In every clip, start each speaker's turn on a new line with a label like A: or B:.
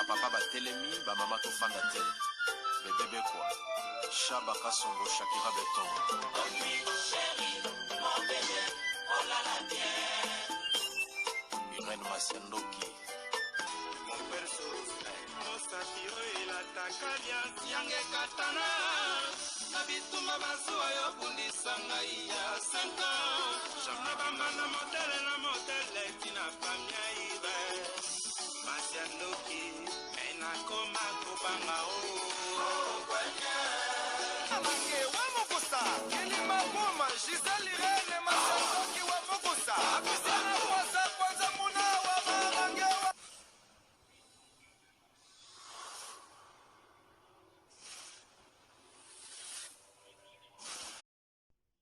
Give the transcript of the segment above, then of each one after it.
A: papa batelemi bamama tofanda te bebebe kwa Shaba Kasongo Shakira Beton. Oh oui, chérie, mon bébé, oh là là bien. Irène Masiandoki. Mon perso, mon satiro il attaque alliance yange katana. Nabituma bazuwa yo bundisanga iya 5 ans. Jamna bamana modele tina famia ibe. Masiandoki, ena koma kubanga oh kwanya. Mange wa mokosa kilima boma Giselle Irene Masiandoki wa mokosa akusana kwanza muna wa mange wa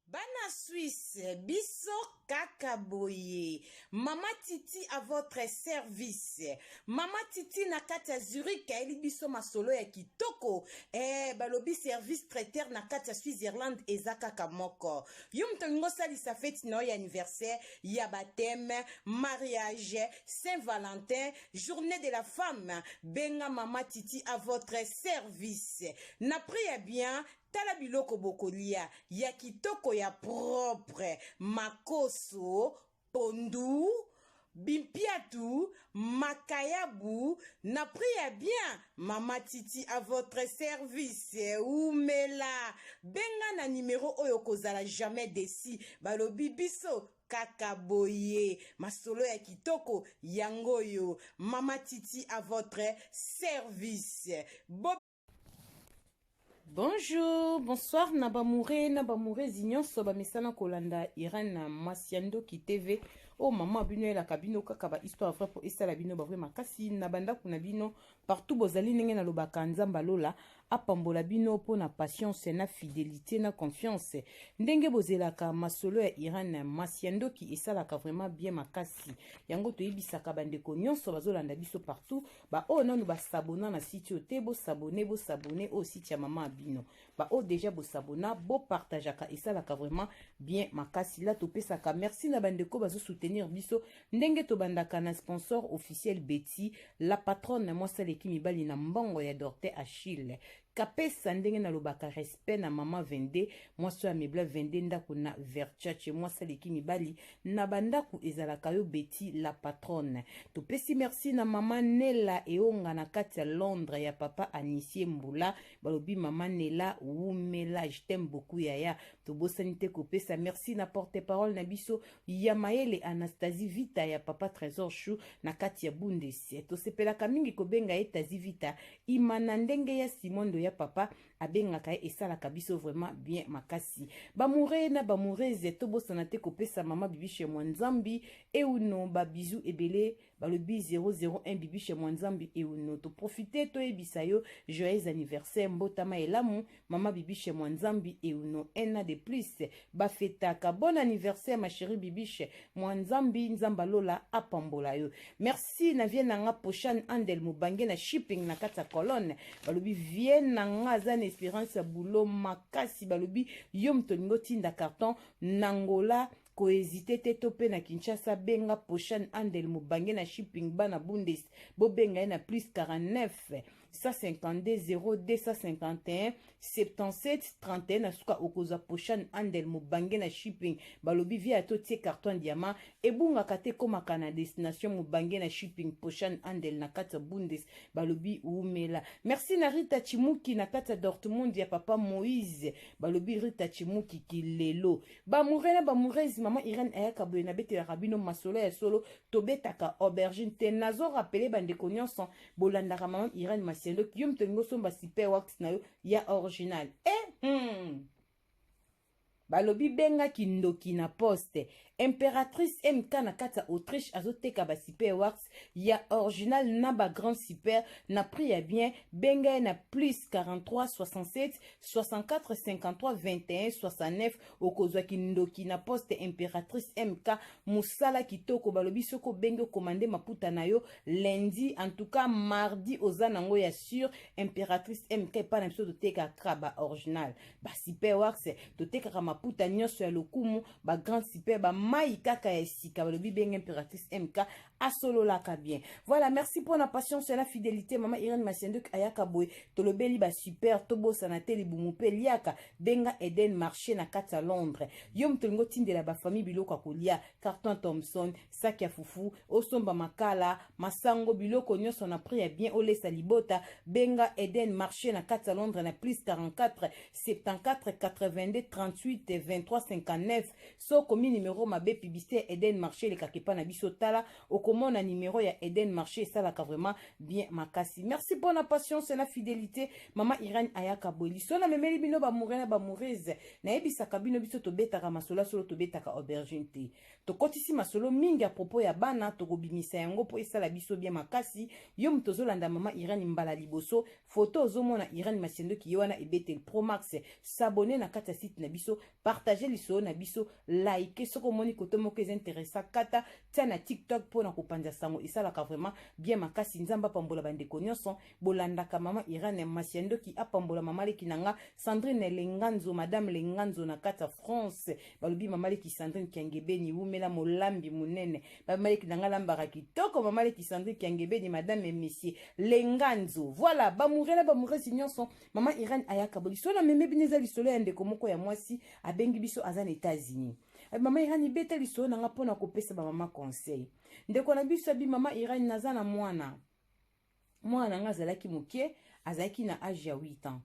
B: Bana Suisse, biso kakaboye. Mama Titi à votre service. Mama Titi na kati Zurich, eli biso masolo ya kitoko. Balobi service traiteur na kati Switzerland ezaka kamoko. Yum tongo sali sa fête no ya anniversaire, ya baptême, mariage, Saint-Valentin, journée de la femme. Benga Mama Titi à votre service. Na priya bien. Tala biloko bokolia ya kitoko ya propre makoso pondu bimpiatu makayabu na priya bien Mama Titi à votre service umela benga na numéro oyo kozala jamais desi balobi biso kakaboye masolo ya kitoko yangoyo Mama Titi à votre service. Bonjour, bonsoir, Nabamoure, Zignon, Soba Mesana Kolanda, Irène Masiandoki TV. Oh maman bino la cabine kakaba histoire vrai pour esa la bino ba vrai makasi nabanda kuna bino partout bozali ndenge na lobaka nzamba lola apambola bino po na patience na fidélité na confiance ndenge bozelaka masolo ya Irène Masiandoki esalaka vraiment bien makasi yango toyebisaka bandeko nyonso bazolanda biso partout ba o nanu ba s'abonner na site ote bo s'abonner au site ya mama bino ba o déjà bo s'abonner bo partageaka esalaka vraiment bien makasi la topesaka merci na bandeko bazo soutenir biso ndenge tobandaka na sponsor officiel Betty la patronne moi saleki mibali na mbongo ya Dorte Achille kapesa ndenge na lobaka respect na mama vende moi so ya mebla vende ndako na verchache moi saleki mibali na bandaku ezalaka yo Betty la patronne topesi merci na mama Nela eonga na kati ya Londres ya papa Anisie Mbula balobi mama Nela umela je t'aime beaucoup yaya tobosani te kopesa merci na porte-parole na biso ya Maele Anastasie Vita ya papa Trésor Chou na kati ya Bundesi tosepelaka mingi kobenga etazi Vita imana ndenge ya Simondo ya papa abengaka esalaka biso vraiment bien makasi bamoure na bamureze tobosana te kopesa mama bibi chez Mwanzambi euno ba bisou ebele balobi 001 bibi chez Mwanzambi euno to profiter to ebisa yo joyeux anniversaire mbotama elamu mama bibi chez Mwanzambi euno un an de plus ba fetaka bon anniversaire ma chérie bibiche Mwanzambi nzamba lola apambola yo merci na vienne nga Pochan Andel Mubange na shipping na kata colonne balobi vienne nga za espérance boulot makasi balobi yom toningo tinda carton nangola ko hésiter te topé na Kinshasa benga Pochan Andel Mubange na shipping bana Bundes bo benga na plus 49 152 0251 77 31 na suka okoza Pochan Andel Mubange na shipping balobi via totie carton diamant ebunga kate komaka na destination Mubange na shipping Pochan Andel na kata Bundes balobi umela merci na Rita Chimuki na kata Dortmund ya papa Moïse balobi Rita Chimuki kilelo bamurena bamurezi maman Irène ayaka boye na bete ya rabino masolo ya solo tobetaka aubergine te nazo rappeler bandeko nyonso bolandaka maman Irène Masiandoki yom tolingo somba super wax na yo ya original balobi benga kindoki na poste impératrice MK na kata Autriche azoteka ba super wax ya original na ba grand super na prix ya bien benga na plus 43 67 64 53 21 69 okozwa kindoki na poste impératrice MK musala kitoko balobi soko benga commandé maputa na yo lundi en tout cas mardi ozanango ya sur impératrice MK pa na biso toteka kraba original ba super wax toteka maputa nyonso ya lokumu ba grand super ba mai kaka ya sika balobi benga impératrice MK asololaka bien. Voilà, merci pour la patience et la fidélité. Maman Irène Masiendo ayaka boy tolobeli ba super tobo sanate libumu pe liaka benga Eden marché na kata Londres. Yom tolingo tindela ba famille biloko kolia carton Thompson sac ya fufu osomba makala masango biloko nyonso na prix ya bien olesa libota benga Eden marché na kata Londres na plus 44 74 82 38 23 59 so komi numéro mabe publicité Eden marché le kakepa na biso tala okomona numéro ya Eden marché ça la vraiment bien makasi. Merci pour la patience et la fidélité. Maman Irène ayaka boli so na memeli bino ba mourena ba mourise na ebisaka bino biso to betaka masolo solo to betaka aubergine te to kotisi masolo mingi à propos ya bana to kobimisa yango po esala biso bien makasi yo mtozolanda mama Irène mbala liboso photo ozomona Irène Masiendo ki wana ebetel Pro Max s'abonner na kata site na biso partager liso na biso like soko moni koto moko ez intéressant kata tia na TikTok po na kopanza sango esalaka vraiment bien makasi nzamba pambola bandeko nyonso bolandaka mama Irène Masiendo ki apambola mama leki nanga Sandrine Lenganzo madame Lenganzo na kata France balobi mama leki Sandrine Kiangebeni umela molambi munene mama leki nanga lambaka kitoko mama leki Sandrine Kiangebeni madame et monsieur Lenganzo. Voilà ba mouré nyonso mama Irène ayaka boli so na meme bineza lisolo ya ndeko moko ya mwasi abengi biso azana États-Unis. Mama Irène beta lisolo nanga pona kopesa ba mama conseil ndeko na biso bi mama Irène nazana mwana nga azalaki mokie azalaki na âge ya 8 ans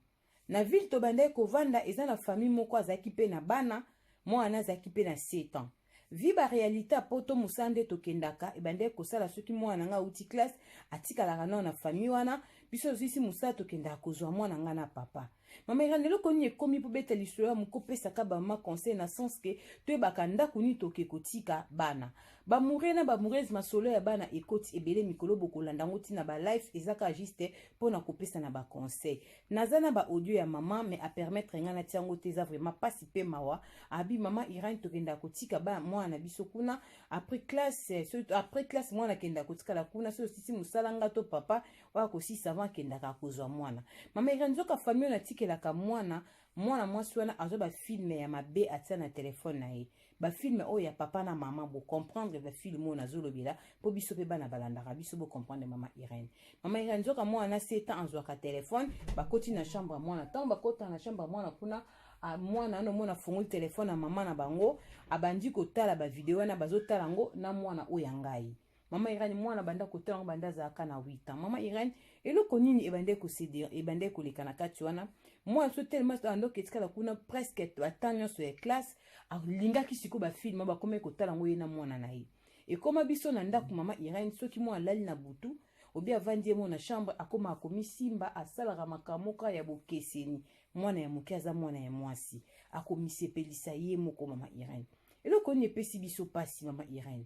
B: na ville to banda kovanda eza na famille moko azalaki pe na bana mwana azalaki pe na 7 ans vi ba réalité apoto musande tokendaka ebande kosala soki mwana nga uti classe atikalaka na famille wana biso sisi musala tokendaka kozwa mwana nga na papa. Mama Irène loko ni ekomi po beta lisolo ya mokopesaka bama conseil na sens ke toyebaka ndako ni toke kotika bana bamoure na bamourese masolo ya bana ekoti ebele mikolo bokolanda ngo tina ba life ezaka juste pona kopesa na ba conseil naza na ba audio ya mama mais a permettre nga na tiango teza vraiment pas si pe mawa abi mama Irène tokenda kotika ba mwana biso kuna après classe mwana kenda kotika la kuna so sisi musalanga to papa wa ko si savant kenda ka kozwa mwana mama Irène zoka famille na tikelaka mwana mwasi wana azo ba film ya mabe atia na telefone na ye ba film o ya papa na mama bo comprendre ba film o na zolobela po biso pe bana balandaka biso bo comprendre mama Irène. Mama Irène zoka mwana 7 ans azwaka telefone bakoti na chambre mwana tant bakota na chambre mwana kuna mwana ano mona fungoli telefone na mama na bango abandi kotala ba video na bazotala ngo na mwana o ya ngai. Mama Irène mwana banda kotala ngo banda zaka na 8 ans. Mama Irène eloko nini ebande ko sédir ebande ko lekana kati wana moi so tellement ando ketika kuna presque atanya so ya classe alinga kisiko ba film ba kome kotala ngo yena mwana na ye e koma biso na ndako mama Irène soki mwa lali na butu obi avandi mo na chambre akoma akomi simba asala makamoka ya bokeseni mwana ya moke aza mwana ya mwasi akomisepelisa ye moko mama Irène eloko ni epesi biso pasi mama Irène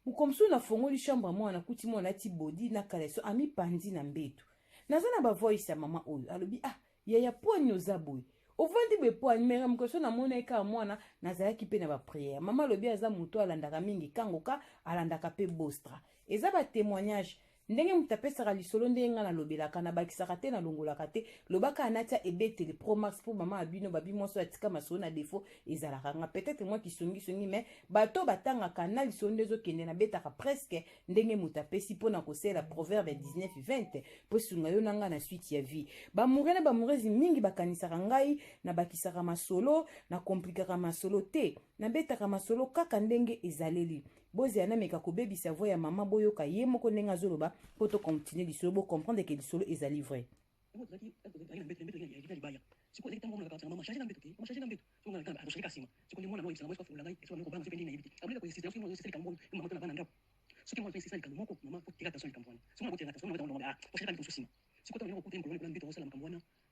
B: mukomsu na fongoli chambre mwana kuti mwana ti body na kaleso ami pandi na mbetu nazana ba voice ya mama oyo alobi ya poani ozaboy ovandi be poani mera mkoso na mona eka mwana nazalaki pe na ba prière mama lobi aza muto alandaka mingi kangoka alandaka pe bostra eza ba témoignage ndenge mutapesaka lisolo ndenge nga na lobelaka na bakisaka te na longolaka te lobaka anatia ebetele Pro Max pour mama abino babi mwaso atika masolo na défaut ezalaka nga peut-être moi qui songi mais bato batangaka na lisolo ndezo kende na betaka presque ndenge mutapesi pona kosela proverbe 19:20 po sunga yo nanga na suite ya vie bamourena bamourezi mingi bakanisaka ngai na bakisaka masolo na komplikaka masolo te na betaka masolo kaka ndenge ezaleli bozi ana meka kobebisa voix ya mama boyoka ye moko ndenge azoloba po to continuer lisolo bo comprendre que lisolo ezali vrai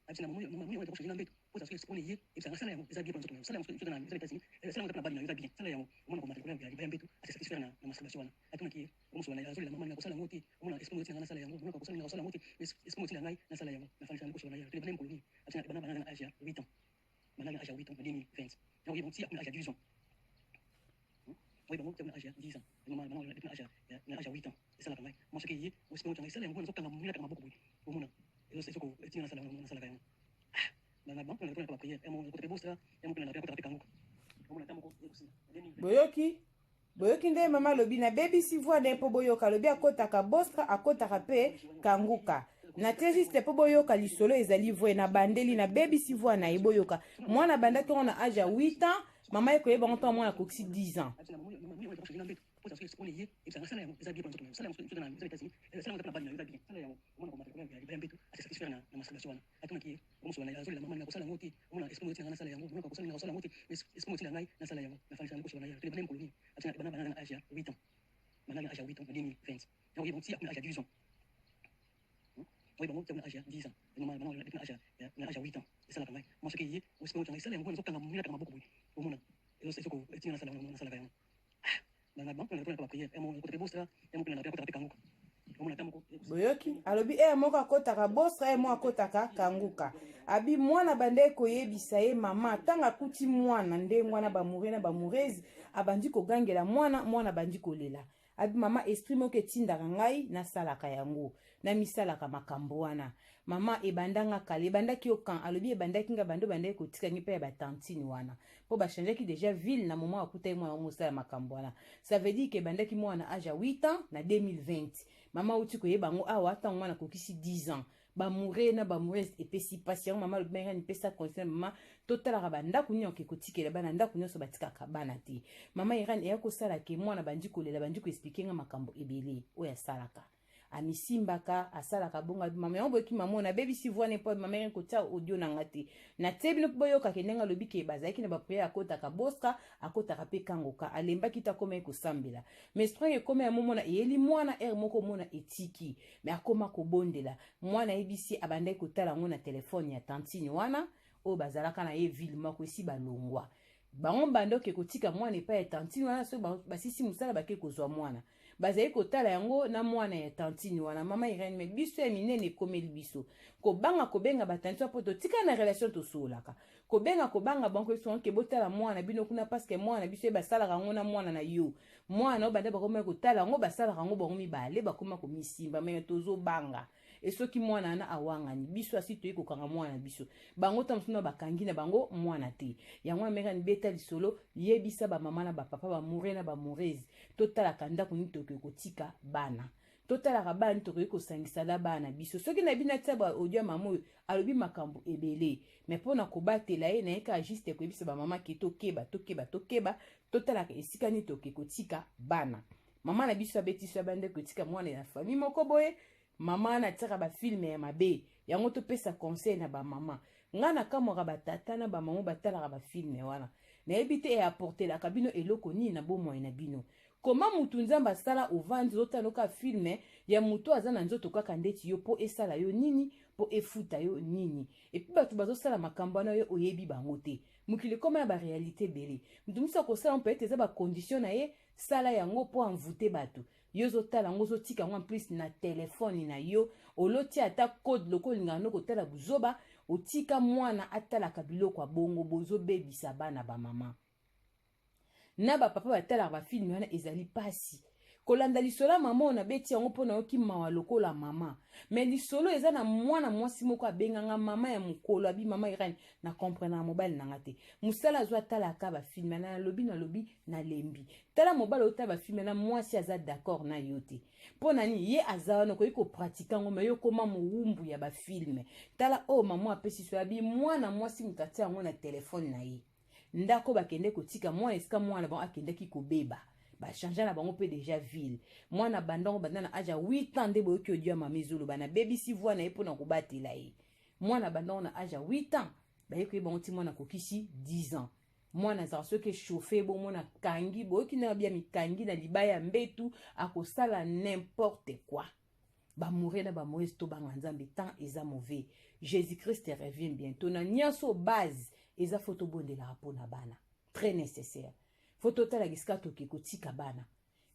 B: abisina mama mama ko shina mbeto ko sa ko ni ebisa sala yango ezabi bonzo sala yango sala na tasi sala yango bali na ezabi sala yango mona ko matrikula ya mbeto satisfaire na masturbation atuna ki omuso na ya zoli la mama na ko sala ngoti mona esprit na sala yango mona ko sala sala ngoti esprit na ngai na sala yango na fanisha ko shona ya tele bana ko ni abisina bana na âge ya 8 ans bana na âge ya 8 ans 2020 donc ils vont si à âge ya 10 ans oui bon tu as âge ya 10 ans maman maman na âge ya 8 ans sala ngai moi ce qui est aussi mon sala yango na ko tanga muna kama boko mona c'est ko etina sala yango na sala yango na banque na prière et mon côté boss là et mon na prière pour taper kango on a tamo ko boyoki boyoki nde mama lobi na bebisi voix nde mpo boyoka lobi akotaka bostra akotaka pe kanguka na te juste mpo boyoka lisolo ezali voix na bandeli na bebisi voix na ye boyoka mwana bandaki ngo na age ya 8 ans mama ekoyeba ngo ntango mwana akokisi 10 ans boyoki alobi moko akotaka bostra moko akotaka kanguka abi mwana bande koyebisa ye mama tanga kuti mwana nde mwana bamure na bamurezi abandi kogangela mwana bandi kolela abi mama esprit moko etindaka ngai nasalaka yango na misalaka makambo wana mama ebandanga kala ebandaki yo kan alobi ebandaki nga bando bandaki kotikaki mpe ya batantine wana mpo bachangeaki déjà ville na moment akutaki mwana mosala makambo wana ça veut dire ke ebandaki mwana age ya 8 ans na 2020 mama uti koyeba ngo awa atango mwana akokisi 10 ans bamure na bamurezi epesi pasi yango mama lobi ngani pesa conseil mama totalaka bandako nini oke kotikela bana ndako nyonso batikaka bana te mama irani eya kosala ke mwana bandi kolela bandi koexplike nga makambo ebele oyo asalaka amisimbaka asalaka bonga mama yango boyoki mama na bebisi voix nepo mama irani kotia audio na nga te na te bino boyoka ke ndenge alobi ke bazalaki na bapriere akotaka bostra akotaka mpe kangoka alembaki ta koma ekosambela mais strong ekoma ya momona eyeli mwana ere moko mona etiki mais akoma kobondela mwana yebisi abandaki kotala yango na telefone ya tantine wana oyo bazalaka na ye ville moko esi balongwa bango bandoke kotika mwana epai ya tantine wana soki basisi mosala bake kozwa mwana bazali kotala yango na mwana ya tantine wana mama Irene me biso ya minene ekomeli biso kobenga batantine po totika na relation tosolaka kobanga banko eso ke botala mwana bino kuna parce que mwana biso basalaka yango na mwana na yo mwana obanda bakoma kotala yango basalaka yango bango mibale bakoma komisimba me tozobanga esoki mwana na awangani biso asi toyi kokanga mwana biso bango tamsuna bakangi na bango mwana te yango ameka ni beta lisolo yebisa ba mama na ba papa ba mure na ba murezi totala kanda kuni toke kotika bana totala ka bana toke kosangisa la bana biso soki na bina tsaba audio mamo alobi makambo ebele mais pona kobatela ye na eka juste ko yebisa ba mama ki tokeba totala ka esika ni toke kotika bana mama na biso abetiso bande kotika mwana na famille moko boye mama na tsaka ba film ya mabe yango to pesa conseil na ba mama ngana kamora batata na ba mama batala ba film wana na ebite e apporter la kabino eloko ni na bo moyen na bino koma mutu nzamba sala ovandi zotanoka film ya mutu azana nzoto kaka ndeti yo po esala yo nini po efuta yo nini epi batu bazosala makambo na yo oyebi bango te mukile koma ya ba réalité bele mutu musa ko sala peut être za ba condition na ye sala yango po envoûter batu yo zotala ngo zotika ngo en plus na telefone na yo oloti ata code loko lingano kotala buzoba otika mwana atala kabilo kwa bongo bozo bebisa bana ba mama na ba papa batala ba film wana ezali pasi kolanda lisolo mama ona beti yango pona yoki mawa lokola mama mais lisolo eza na mwana mwasi moko abenganga mama ya mukolo abi mama Irani na comprendre na mobile na ngate musala zwa tala ka ba film na lobi na lembi tala mobile ota ba film na mwasi aza d'accord na yote pona ni ye azawana ko iko pratika ngo me yo koma muumbu ya ba film tala mama apesi so abi mwana mwasi mutati yango na telefone na ye ndako bakende kotika mwana esika mwana ba akendeki kobeba ba changer na bango pe déjà ville mwana bandongo bandana aja 8 ans ndebo yoki odio mama izulu bana bebisi voix na epo na kobatela ye mwana bandongo na aja 8 ans ba yoki bango ti mwana kokisi 10 ans mwana za soki chauffer bo mwana kangi bo yoki na bia mikangi na libaya mbetu akosala n'importe quoi ba mourir na ba moïse to banga nzambe temps eza mauvais Jésus Christ revient bientôt na nyaso base eza photo bonde la rapona bana très nécessaire photo tala gisika toke kotika bana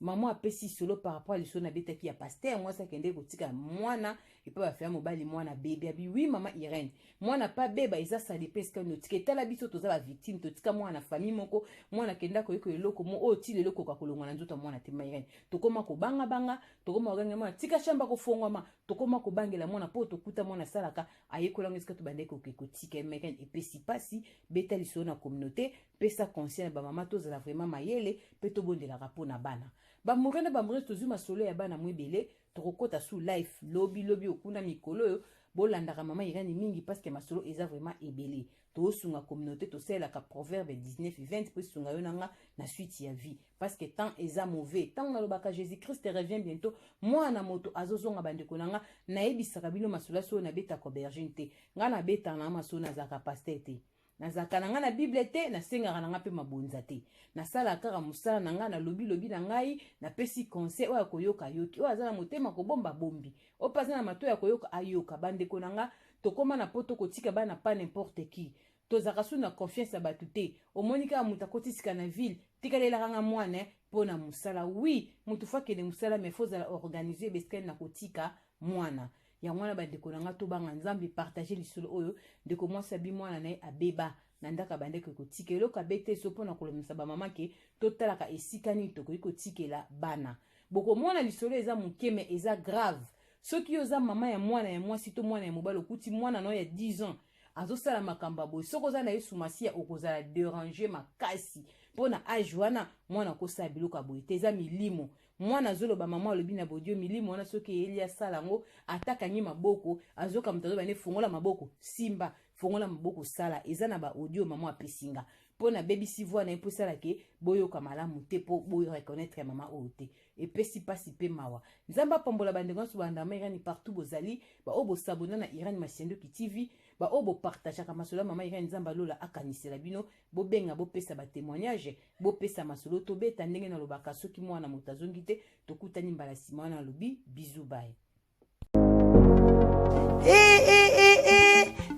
B: maman apesi solo par rapport à liso na betaki ya pasteur moi ça kende kotika mwana et pas faire mobali mwana bébé abi oui maman Irène mwana pas beba eza sali peska notike tala biso toza ba victime totika mwana famille moko mwana kenda ko yeko eloko mo o ti leloko ka kolongwa na nzoto mwana te Irène tokoma ko banga tokoma oganga mwana tika chamba ko fongwama tokoma ko bangela mwana po tokuta mwana salaka ayekola ngeska to bandeko ke kotika Irène et pesi pasi beta liso na communauté pesa conscient ba mama tozala vraiment mayele pe to bondela rapo na bana ba murena ba murena tozuma solo ya bana mwebele tokokota sous life lobi okuna mikolo yo bolandaka mama Irène mingi parce que masolo eza vraiment ebele to sunga communauté to sela ka proverbe 19:20 pour sunga yo nanga na suite ya vie parce que tant eza mauvais tant na lobaka Jésus-Christ revient bientôt moi na moto azozonga bandeko nanga na ebisaka bino masolo so na beta ko berginte nga na beta na masolo na zaka pasteur te nazaka nanga na Bible te na senga nanga pe mabonza te na sala kaka musala nanga na lobi na ngai na pesi conseil oya koyoka yoki oya zana motema ko bomba bombi o paza na mato ya koyoka ayoka bandeko nanga tokoma na poto kotika bana pas n'importe qui tozaka su na confiance ya batu te omonika muta kotisika na ville tikalela kanga mwana pona musala oui mutu fakele musala mais faut la organiser besken na kotika mwana ya mwana bandeko nanga to banga nzambe partager lisolo oyo ndeko mwasa bi mwana na abeba nandaka bandeko kotika eloka bete so pona kolomisa ba mama ke totalaka esikani to kotikela bana boko mwana lisolo eza mukeme eza grave soki yoza mama ya mwasi to mwana ya mobalo kuti mwana no ya 10 ans azosala makamba boy soko za na yesu masia okozala déranger makasi pona age wana mwana kosa biloka boy teza milimo mwana zolo ba mama lobi na bodio milimo wana soki elia salango ataka nyi maboko azoka mutazo bane fongola maboko simba fongola maboko sala eza na ba audio mama apesinga pona baby si voix na imposala ke boyo kamalamu te po boyo reconnaître mama ote et pesi pasi pe mawa nzamba pambola bandengo so bandama Irène partout bozali ba obo s'abonner na Irène Masiendoki TV ba obo partager ka masolo mama Irène nzamba lola akanisela bino bo benga bo pesa ba témoignage bo pesa masolo to beta ndenge na lobaka soki mwana mutazongi te tokutani mbala sima na lobi bisous bye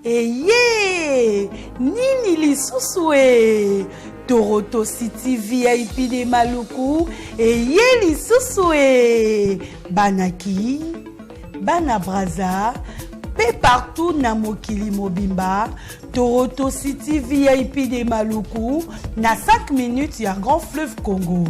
C: Eye nini lisusu e Toroto City VIP de Maluku eye lisusu e banaki bana braza pe partout na mokili mobimba Toroto City VIP de Maluku na 5 minutes ya Grand Fleuve Congo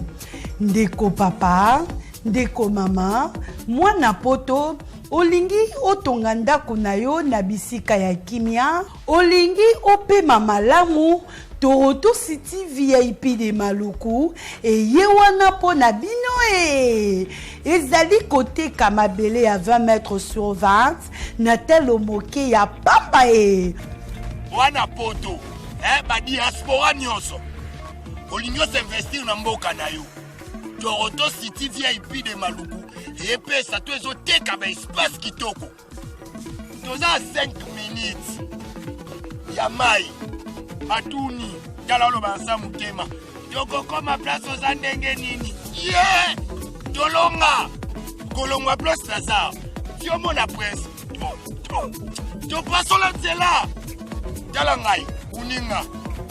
C: ndeko papa ndeko mama mwana poto olingi otonga ndako na yo na bisika ya kimia olingi opema malamu Toroto City VIP de Maluku eye wana po na bino e ezali koteka mabele ya 20 mètres sur 20 na telo moke ya pamba e
A: wana poto ba diaspora nyonso olingi investir na mboka na yo Toroto City VIP de Maluku epesa to ezoteka ba espace kitoko toza 5 minutes ya mai atuni tala lo bansa mutema tokokoma place oza ndenge nini ye tolonga kolongwa place Lazare tiomona prince topasola nzela tala ngai uninga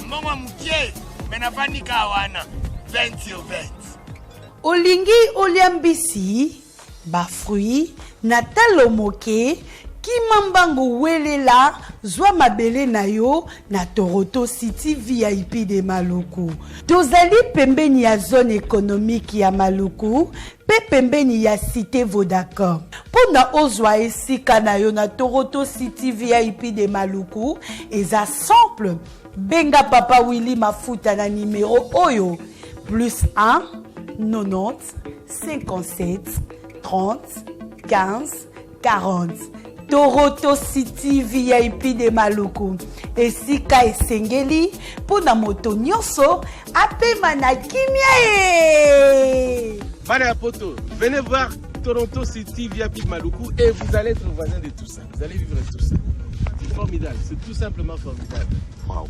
A: mama mukie menavanika wana 20 sur 20
C: olingi oliambisi ba fruit na talo moke kima mbango welela zwa mabele na yo na Toroto City VIP de Maluku tozali pembeni ya zone économique ya Maluku pe pembeni ya cité Vodacom pona ozwa esika na yo na Toroto City VIP de Maluku eza simple benga papa Willy Mafuta na numéro oyo +1 90 57 30 15 40 Toroto City VIP de Maluku esika esengeli pona moto nyonso apema na kimia e
D: Bana ya poto, venez voir Toroto City VIP de Maluku et vous allez être voisin de tout ça. Vous allez vivre tout ça. C'est formidable, c'est tout simplement formidable. Wow.